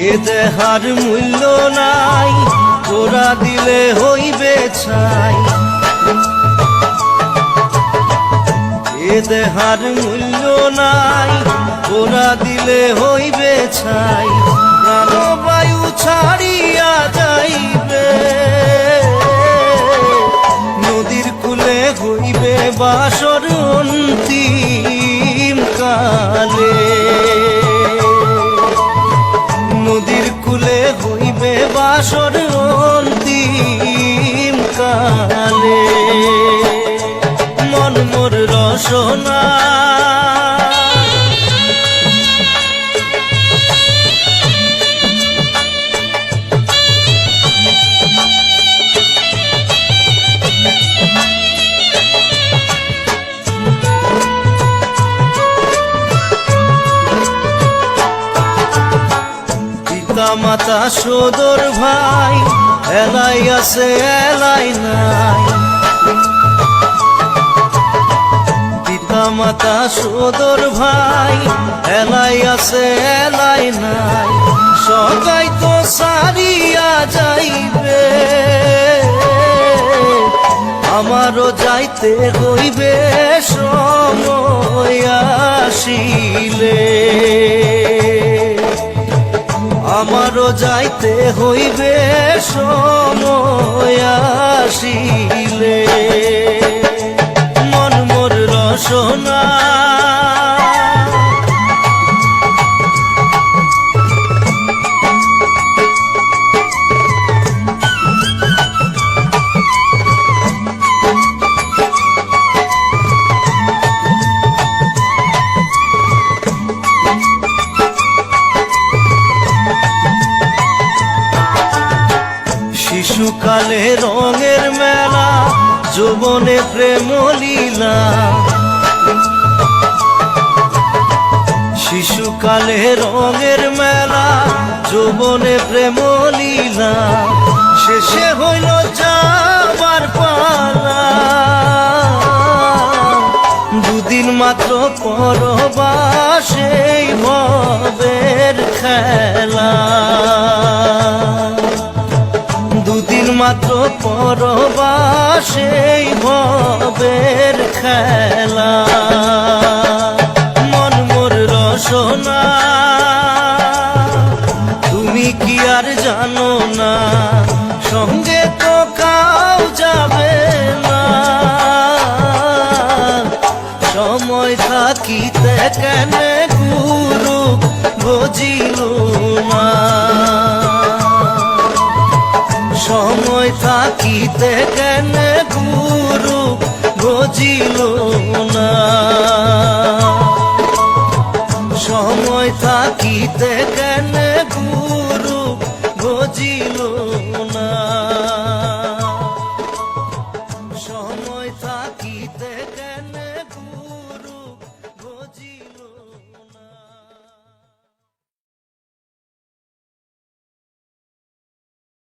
এ দেহার মূল্য নাই, তোরা দিলে হইবে ছাই। এ দেহার মূল্য নাই, তোরা দিলে হইবে ছাই। প্রাণবায়ু ছাড়িয়া যাইবে, নদীর কূলে হইবে বাসর অন্তিম কালে। নদীর কূলে হইবে বাসর অন্তিম কালে। মন মোর রসনা মাতা সদর ভাই, এলাই আছে এলাই নাই। পিতা মাতা সদর ভাই, এলাই আছে এলাই নাই। সবাই তো সারিয়া যাইবে, আমারও যাইতে হইবে সময় আসিলে। আমারও যাইতে হইবে সময় আসিলে। মন মোর রসনা শিশুকালে রঙের মেলা, যৌবনে প্রেম লীলা। শিশুকালে রঙের মেলা, যৌবনে প্রেম লীলা। শেষে হইল যাবার পালা, দুদিন মাত্র পরবাসেই ভবের খেলা। দুদিন মাত্র পরবাসেই ভবের খেলা। মন মোর রসনা তুমি কি আর জানো না, সঙ্গে তো কাউ যাবে না। সময় থাকিতে কেন গুরু বুঝিল না, সময় থাকিতে কেন গুরু বুঝিল